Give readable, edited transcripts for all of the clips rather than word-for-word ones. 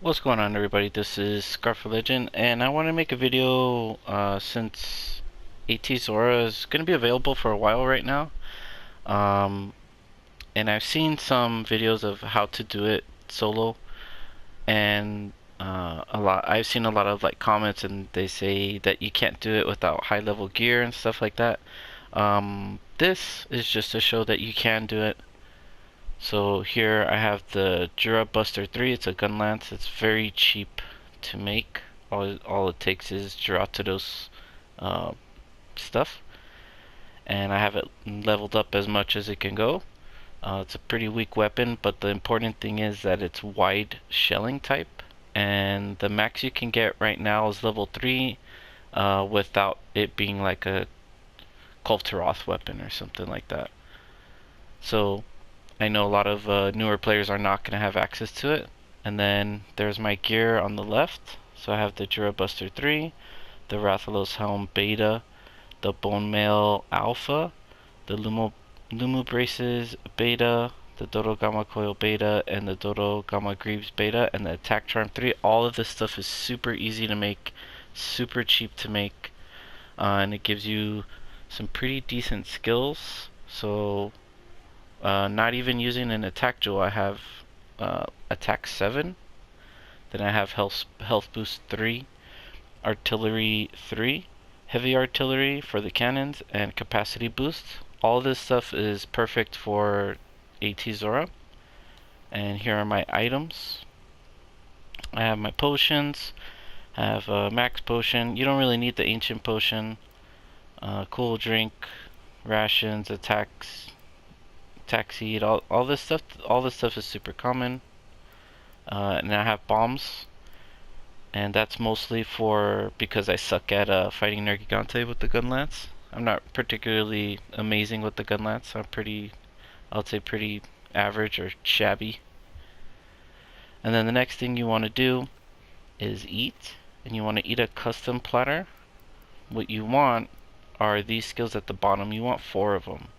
What's going on, everybody? This is Scarf Religion, and I want to make a video since AT Zorah is going to be available for a while right now. Um, and I've seen some videos of how to do it solo, and I've seen a lot of like comments, and they say that you can't do it without high level gear and stuff like that. This is just to show that you can do it. So here I have the Jura Buster 3. It's a gun lance. It's very cheap to make. All it takes is Juratados uh, stuff, and I have it leveled up as much as it can go. It's a pretty weak weapon, but the important thing is that it's wide shelling type, and the max you can get right now is level 3 without it being like a Kultaroth weapon or something like that. So I know a lot of newer players are not going to have access to it. And then there's my gear on the left. So I have the Jura Buster 3, the Rathalos Helm Beta, the Bone Mail Alpha, the Lumu Braces Beta, the Dodo Gamma Coil Beta, and the Dodo Gamma Greaves Beta, and the Attack Charm 3. All of this stuff is super easy to make, super cheap to make, and it gives you some pretty decent skills. So not even using an attack jewel, I have attack 7, then I have health boost 3, artillery 3, heavy artillery for the cannons, and capacity boost. All this stuff is perfect for AT Zorah. And here are my items. I have my potions. I have a max potion. You don't really need the ancient potion. Cool drink, rations, attacks, taxi, all this stuff is super common. And I have bombs, and that's mostly for because I suck at fighting Nergigante with the gun lance. I'm not particularly amazing with the gun lance. I'd say pretty average or shabby. And then the next thing you want to do is eat, and you want to eat a custom platter. What you want are these skills at the bottom. You want 4 of them.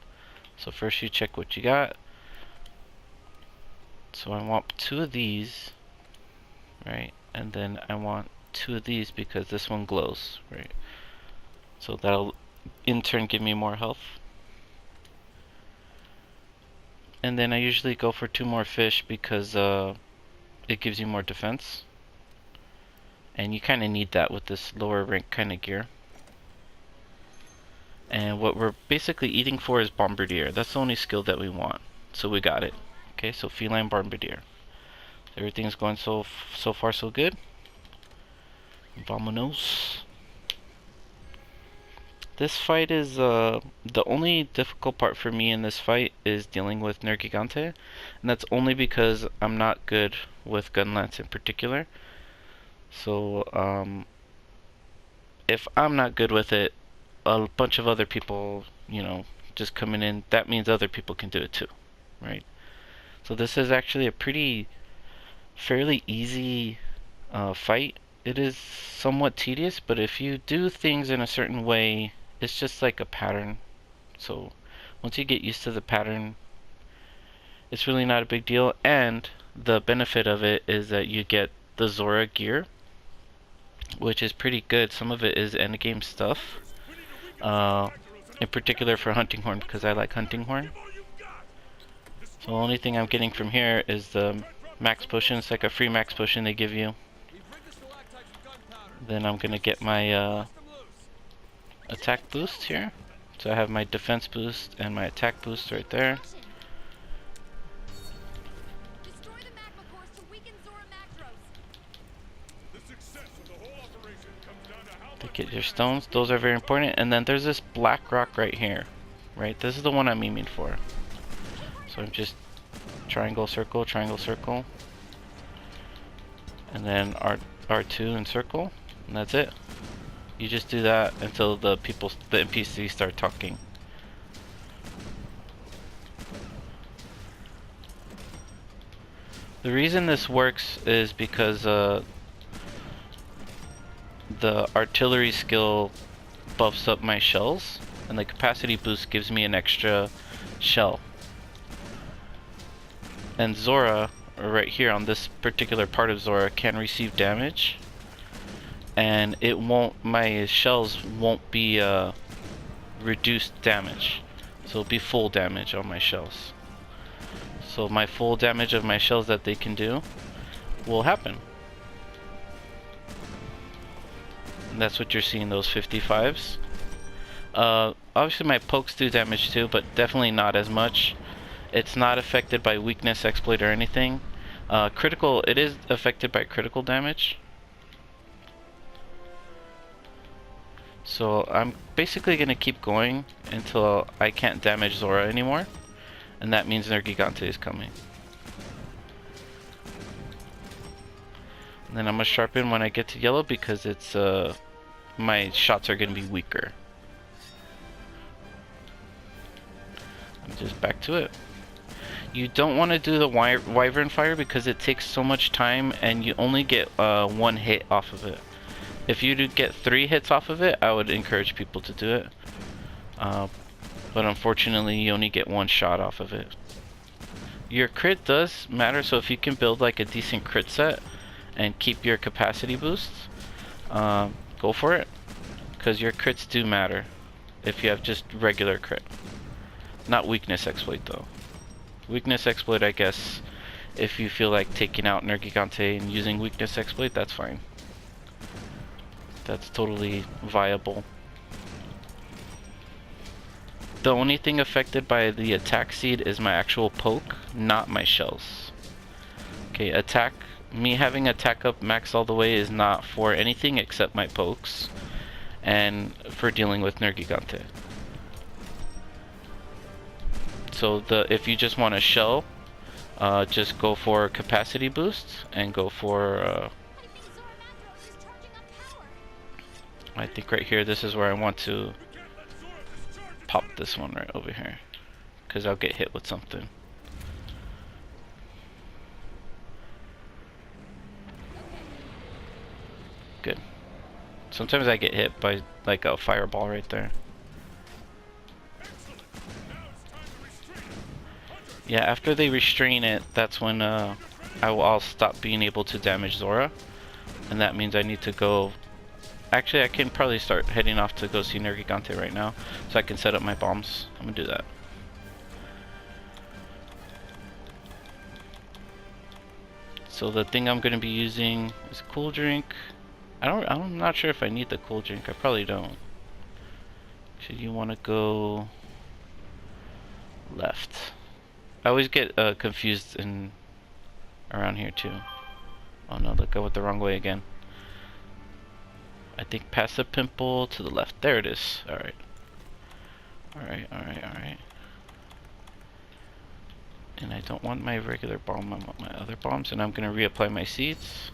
So first you check what you got. So I want 2 of these, right? And then I want 2 of these because this one glows, right? So that'll in turn give me more health. And then I usually go for 2 more fish because it gives you more defense. And you kind of need that with this lower rank kind of gear. And what we're basically eating for is Bombardier. That's the only skill that we want. So we got it. Okay, so Feline Bombardier. Everything's going so far so good. Vamonos. This fight is the only difficult part for me in this fight is dealing with Nergigante, and that's only because I'm not good with gun lance in particular. So if I'm not good with it, a bunch of other people, just coming in, that means other people can do it too, right? So this is actually a fairly easy fight. It is somewhat tedious, but if you do things in a certain way, it's just like a pattern. So once you get used to the pattern, it's really not a big deal. And the benefit of it is that you get the Zorah gear, which is pretty good. Some of it is endgame stuff. In particular for Hunting Horn, because I like Hunting Horn. So the only thing I'm getting from here is the max potion. It's like a free max potion they give you. Then I'm gonna get my attack boost here. So I have my defense boost and my attack boost right there. To get your stones, those are very important. And then there's this black rock right here, right? This is the one I'm aiming for. So I'm just triangle, circle, and then R2 and circle, and that's it. You just do that until the NPCs start talking. The reason this works is because the artillery skill buffs up my shells, and the capacity boost gives me an extra shell. And Zorah, right here on this particular part of Zorah can receive damage, and it won't, my shells won't be reduced damage, so it'll be full damage on my shells. So my full damage of my shells that they can do will happen. And that's what you're seeing, those 55s. Obviously my pokes do damage too, but definitely not as much. It's not affected by weakness, exploit, or anything. Critical, it is affected by critical damage. So I'm basically going to keep going until I can't damage Zorah anymore. And that means their Gigante is coming. And then I'm going to sharpen when I get to yellow because it's my shots are going to be weaker. I'm just back to it. You don't want to do the Wyvern Fire because it takes so much time and you only get one hit off of it. If you do get 3 hits off of it, I would encourage people to do it. But unfortunately, you only get 1 shot off of it. Your crit does matter, so if you can build like a decent crit set and keep your capacity boosts, go for it. Because your crits do matter if you have just regular crit. Not weakness exploit though. Weakness exploit, I guess, if you feel like taking out Nergigante and using weakness exploit, that's fine. That's totally viable. The only thing affected by the attack seed is my actual poke, not my shells. Okay, attack, me having attack up max all the way is not for anything except my pokes and for dealing with Nergigante. So if you just want a shell, just go for capacity boost and go for I think right here, this is where I want to pop this one right over here, because I'll get hit with something. Good. Sometimes I get hit by like a fireball right there. Yeah, after they restrain it, that's when I'll stop being able to damage Zorah, and that means I need to go. Actually, I can probably start heading off to go see Nergigante right now, so I can set up my bombs. I'm gonna do that. So the thing I'm gonna be using is cool drink. I'm not sure if I need the cool drink. I probably don't. Should you want to go left? I always get confused in around here too. Oh no, look, I went the wrong way again. I think past the pimple to the left. There it is. Alright. Alright. And I don't want my regular bomb, I want my other bombs, and I'm gonna reapply my seeds.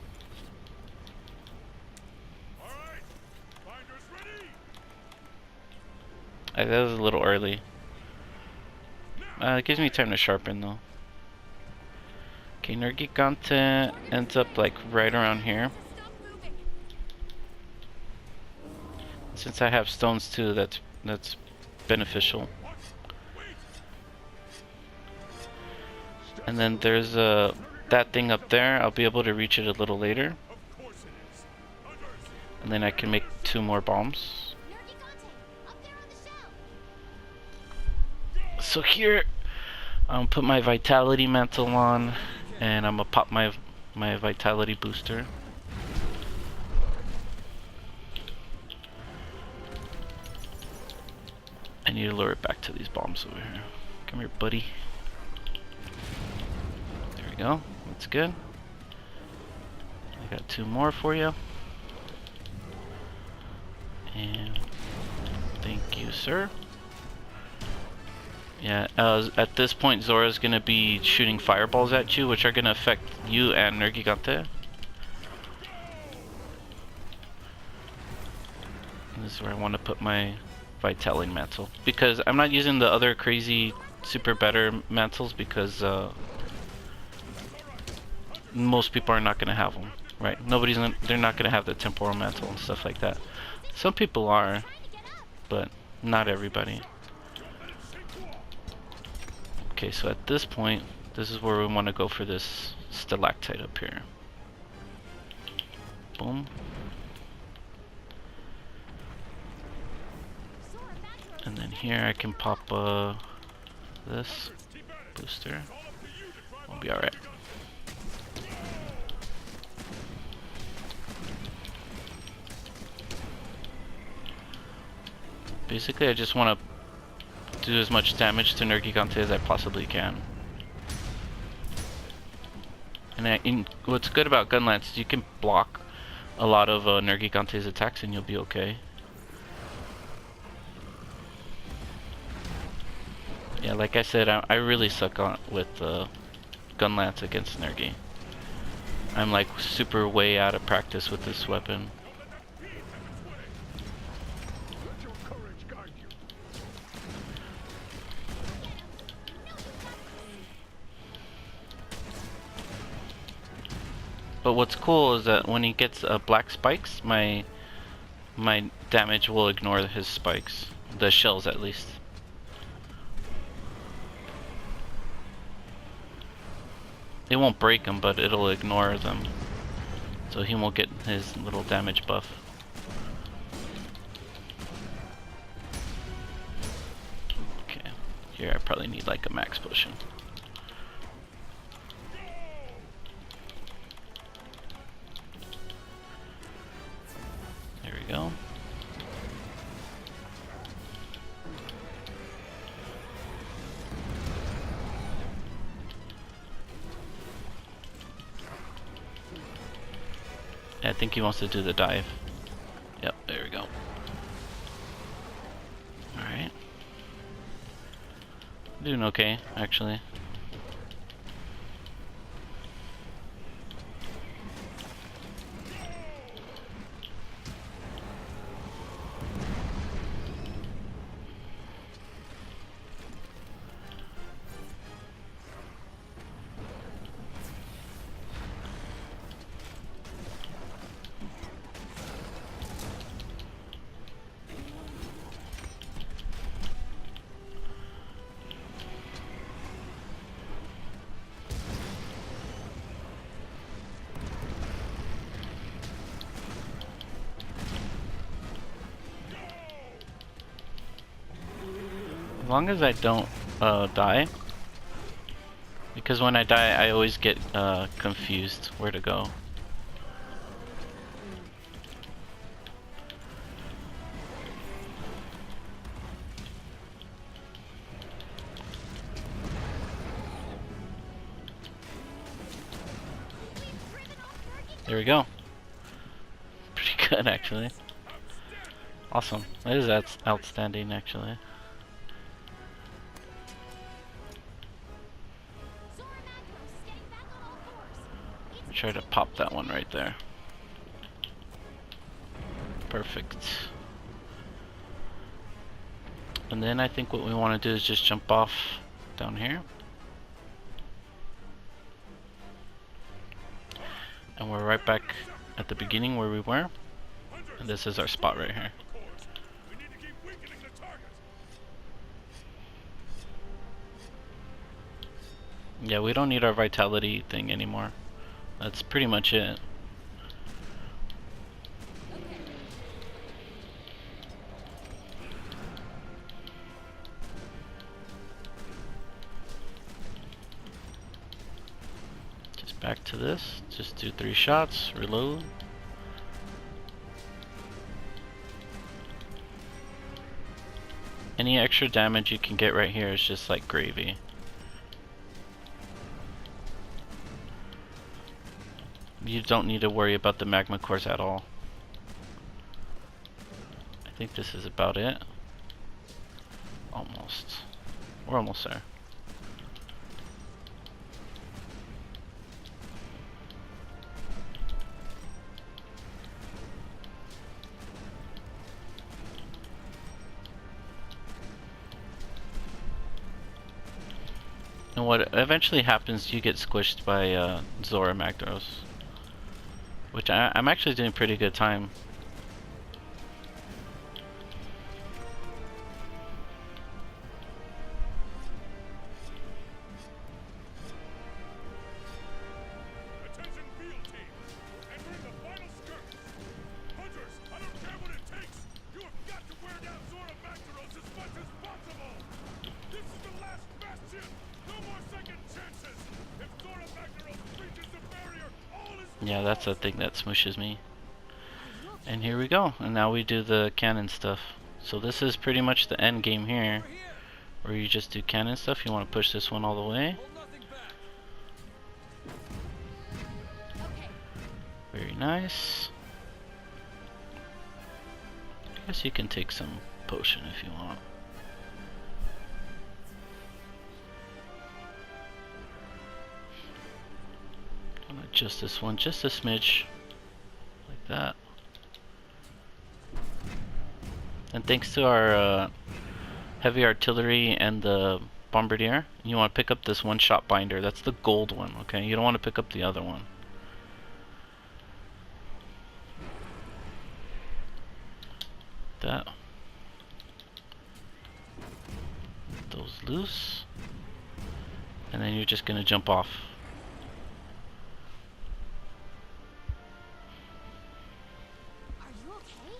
That was a little early. It gives me time to sharpen though. Okay, Nergigante ends up like right around here. Since I have stones too, that's beneficial. And then there's that thing up there. I'll be able to reach it a little later. And then I can make 2 more bombs. So here, I'm put my vitality mantle on, and I'm gonna pop my vitality booster. I need to lure it back to these bombs over here. Come here, buddy. There we go. That's good. I got 2 more for you. And thank you, sir. Yeah, at this point, Zorah's gonna be shooting fireballs at you, which are gonna affect you and Nergigante. This is where I want to put my Vitality mantle, because I'm not using the other crazy super better mantles because most people are not gonna have them, right? They're not gonna have the temporal mantle and stuff like that. Some people are, but not everybody. Okay, so at this point, This is where we want to go for this stalactite up here. Boom. And then here I can pop this booster. We'll be alright. Basically, I just want to do as much damage to Nergigante as I possibly can. And what's good about Gunlance is you can block a lot of Nergigante's attacks and you'll be okay. Yeah, like I said, I really suck with Gunlance against Nergi. I'm like super way out of practice with this weapon. But what's cool is that when he gets black spikes, my damage will ignore his spikes. The shells, at least. It won't break them, but it'll ignore them. So he won't get his little damage buff. Okay, here I probably need like a max potion. There we go. I think he wants to do the dive. Yep, there we go. Alright. Doing okay, actually. As long as I don't die, because when I die I always get confused where to go. There we go. Pretty good, actually. Awesome. That is outstanding, actually. Try to pop that one right there. Perfect. And then I think what we want to do is just jump off down here. And we're right back at the beginning where we were. And this is our spot right here. Yeah, we don't need our vitality thing anymore. That's pretty much it. Just back to this. Just do 3 shots, reload. Any extra damage you can get right here is just like gravy. You don't need to worry about the magma cores at all. I think this is about it. Almost. We're almost there. And what eventually happens, you get squished by Zorah Magdaros. Which I'm actually doing pretty good time. Yeah, that's the thing that smooshes me. And here we go. And now we do the cannon stuff. So this is pretty much the end game here, where you just do cannon stuff. You want to push this one all the way. Very nice. I guess you can take some potion if you want. I'm gonna adjust this one just a smidge, like that. And thanks to our heavy artillery and the bombardier, you want to pick up this one-shot binder. That's the gold one, okay? You don't want to pick up the other one. That. Those loose. And then you're just gonna jump off. Are you okay?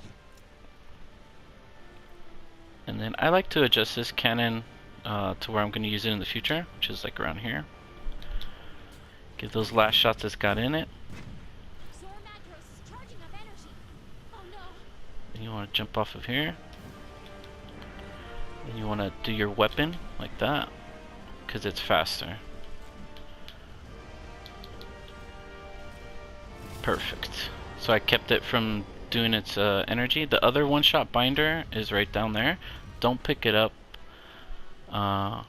And then I like to adjust this cannon to where I'm gonna use it in the future, which is like around here. Give those last shots it's got in it. Zorah Magdaros is charging up energy. Oh no. And you want to jump off of here. And you want to do your weapon like that, because it's faster. Perfect. So I kept it from doing its energy. The other one-shot binder is right down there. Don't pick it up. I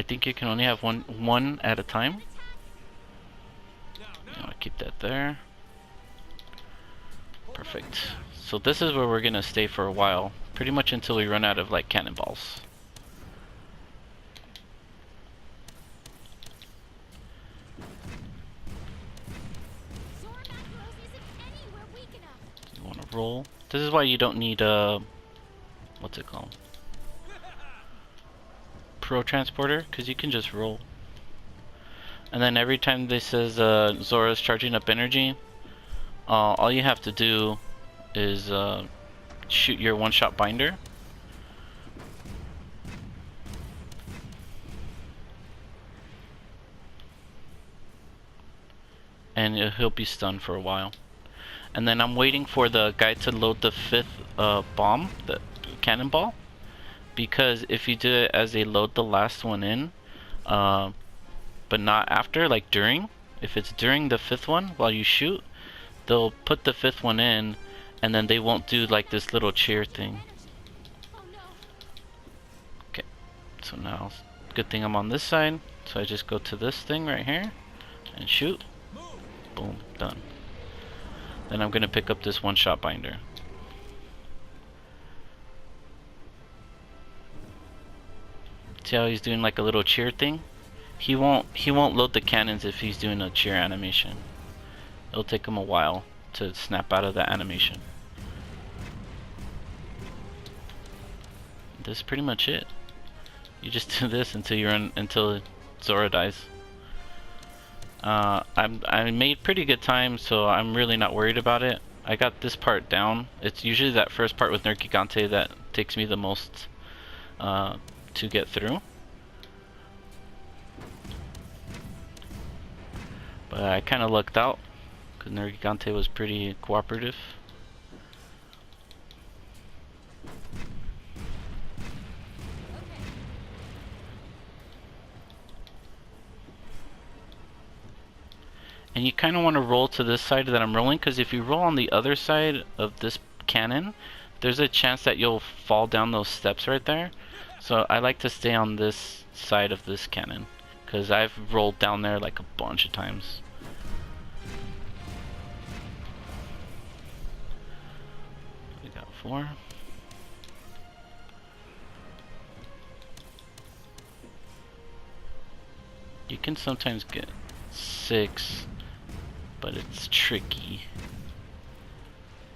think you can only have one at a time. You want to keep that there. Perfect. So this is where we're gonna stay for a while, pretty much until we run out of like cannonballs. Zorah Magdaros isn't anywhere weak enough. You want to roll. This is why you don't need what's it called? Pro transporter, because you can just roll. And then every time this says Zorah's charging up energy, all you have to do is shoot your one-shot binder. And he'll be stunned for a while. And then I'm waiting for the guy to load the 5th bomb, the cannonball. Because if you do it as they load the last one in, but not after, like during, if it's during the 5th one while you shoot, they'll put the 5th one in, and then they won't do like this little cheer thing. Oh no. Okay, so now, good thing I'm on this side, so I just go to this thing right here, and shoot. Boom, done. Then I'm gonna pick up this one-shot binder. See how he's doing like a little cheer thing? He won't load the cannons if he's doing a cheer animation. It'll take him a while to snap out of that animation. This is pretty much it. You just do this until Zorah dies. I made pretty good time, so I'm really not worried about it. I got this part down. It's usually that first part with Nergigante that takes me the most to get through. But I kind of lucked out because Nergigante was pretty cooperative. And you kind of want to roll to this side that I'm rolling, because if you roll on the other side of this cannon, there's a chance that you'll fall down those steps right there. So I like to stay on this side of this cannon, because I've rolled down there like a bunch of times. We got 4. You can sometimes get 6, but it's tricky.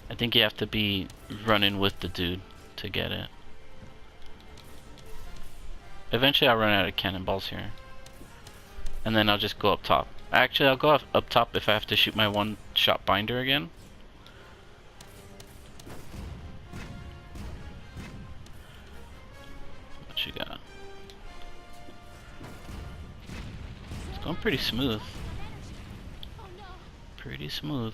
I think you have to be running with the dude to get it. Eventually I'll run out of cannonballs here. And then I'll just go up top. Actually, I'll go up top if I have to shoot my one-shot binder again. What you got? It's going pretty smooth. Oh no. pretty smooth.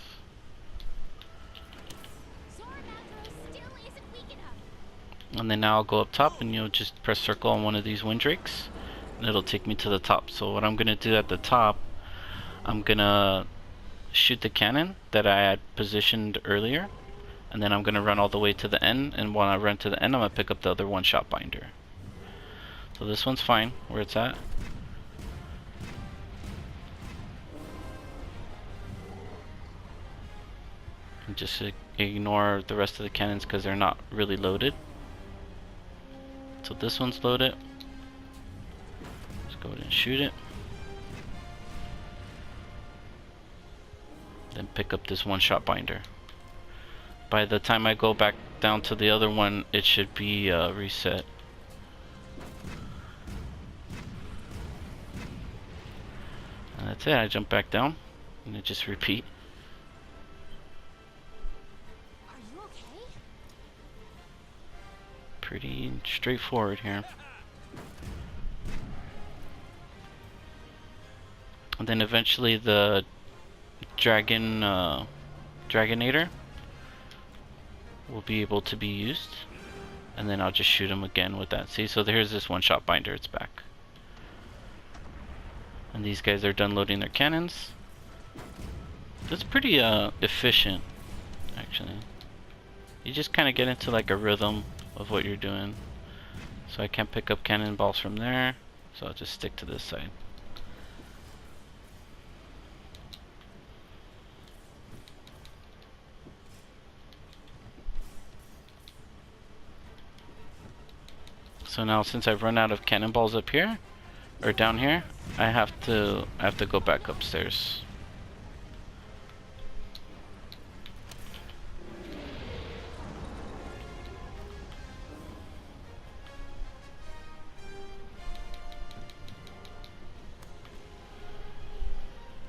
Zorah Magdaros still isn't weak enough. And then now I'll go up top and you'll just press circle on one of these windrakes and it'll take me to the top. So what I'm gonna do at the top, I'm gonna shoot the cannon that I had positioned earlier, and then I'm gonna run all the way to the end, and when I run to the end I'm gonna pick up the other one-shot binder. So this one's fine where it's at. And just ignore the rest of the cannons because they're not really loaded. So this one's loaded. Let's go ahead and shoot it. Then pick up this one-shot binder. By the time I go back down to the other one, it should be reset. And that's it. I jump back down and it just repeat. Are you okay? Pretty straightforward here. And then eventually the Dragonator will be able to be used. And then I'll just shoot him again with that. See, so here's this one-shot binder, it's back. And these guys are done loading their cannons. It's pretty efficient, actually. You just kind of get into like a rhythm of what you're doing. So I can't pick up cannonballs from there, so I'll just stick to this side. So now since I've run out of cannonballs up here, or down here, I have to go back upstairs.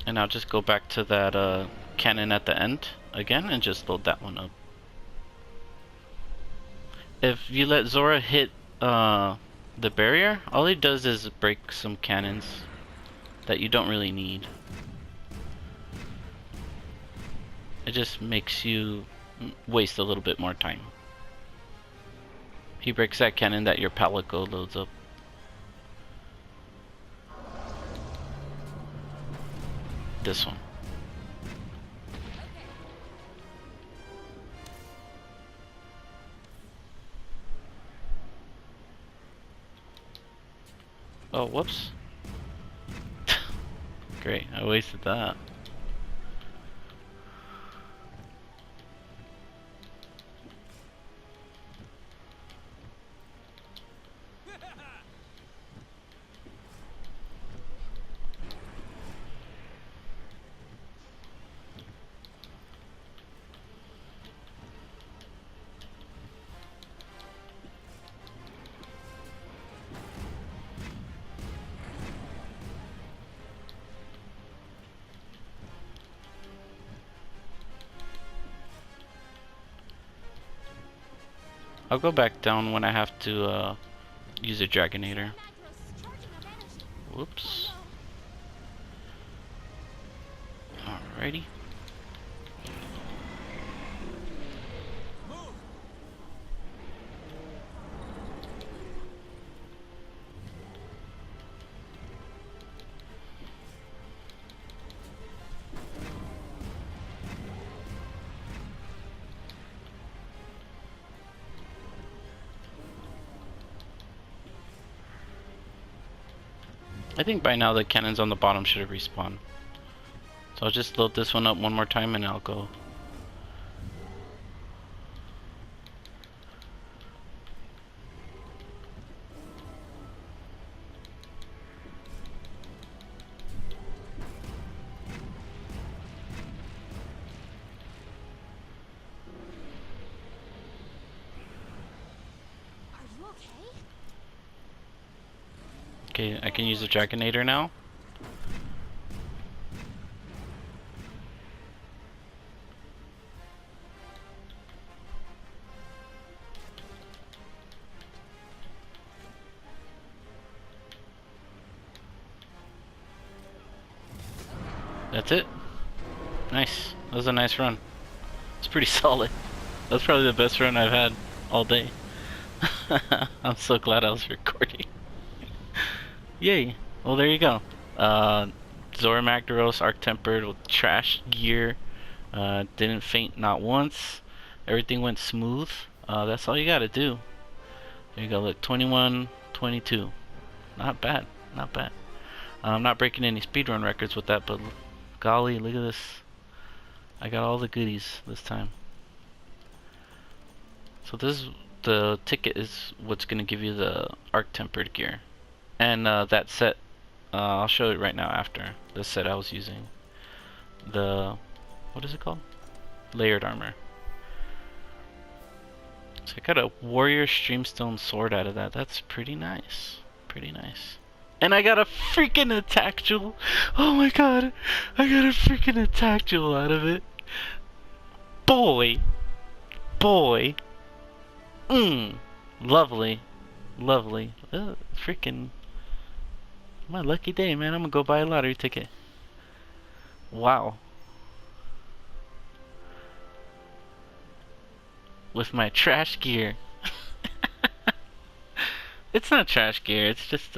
And I'll just go back to that cannon at the end again and just load that one up. If you let Zorah hit the barrier, all he does is break some cannons that you don't really need. It just makes you waste a little bit more time. He breaks that cannon that your Palico loads up. This one. Oh, whoops. Great, I wasted that. I'll go back down when I have to use a Dragonator. Whoops. Alrighty. I think by now the cannons on the bottom should have respawned. So I'll just load this one up one more time and I'll go. Are you okay? Okay, I can use the Dragonator now. That's it. Nice. That was a nice run. It's pretty solid. That's probably the best run I've had all day. I'm so glad I was recording. Yay. Well, there you go. Uh, Zorah Magdaros, Arc Tempered with trash gear. Didn't faint not once. Everything went smooth. That's all you gotta do. There you go. Look, 21, 22. Not bad. Not bad. I'm not breaking any speedrun records with that, but golly, look at this. I got all the goodies this time. So this is the ticket is what's gonna give you the arc tempered gear, and that set. I'll show it right now after the set I was using. The what is it called? Layered armor. So I got a warrior streamstone sword out of that. That's pretty nice. Pretty nice. And I got a freaking attack jewel. Oh my god. I got a freaking attack jewel out of it. Boy. Boy. Lovely. Lovely. Freaking. My lucky day, man. I'm gonna go buy a lottery ticket. Wow. With my trash gear. It's not trash gear. It's just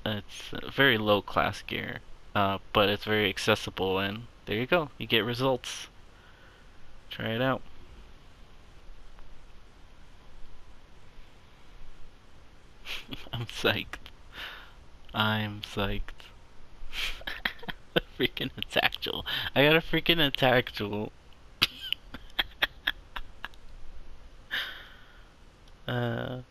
it's a very low class gear. But it's very accessible, and there you go. You get results. Try it out. I'm psyched. I'm psyched. A freaking attack jewel. I got a freaking attack jewel. I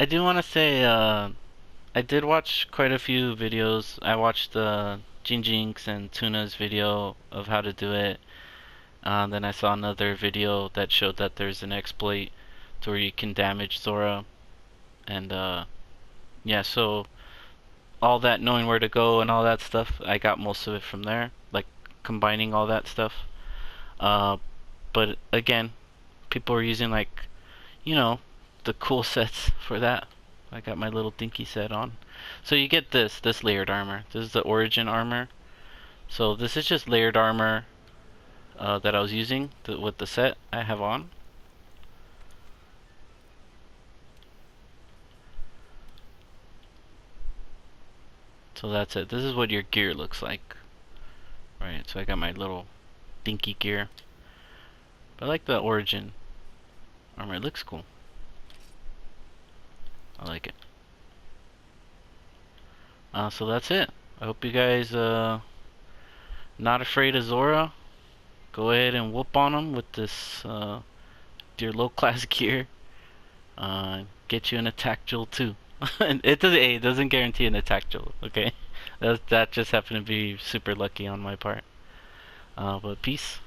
do want to say, I did watch quite a few videos. I watched Jinx and Tuna's video of how to do it. Then I saw another video that showed that there's an exploit to where you can damage Zorah. And yeah, so all that, knowing where to go and all that stuff, I got most of it from there, like combining all that stuff. But again, people are using, like, you know, the cool sets for that. I got my little dinky set on. So you get this layered armor. This is the origin armor. So this is just layered armor that I was using with the set I have on. So that's it. This is what your gear looks like. Right, so I got my little dinky gear. But I like the origin armor. It looks cool. I like it. So that's it. I hope you guys not afraid of Zorah. Go ahead and whoop on them with this your low class gear. Get you an attack jewel too. And it doesn't guarantee an attack jewel, okay? That just happened to be super lucky on my part. But peace.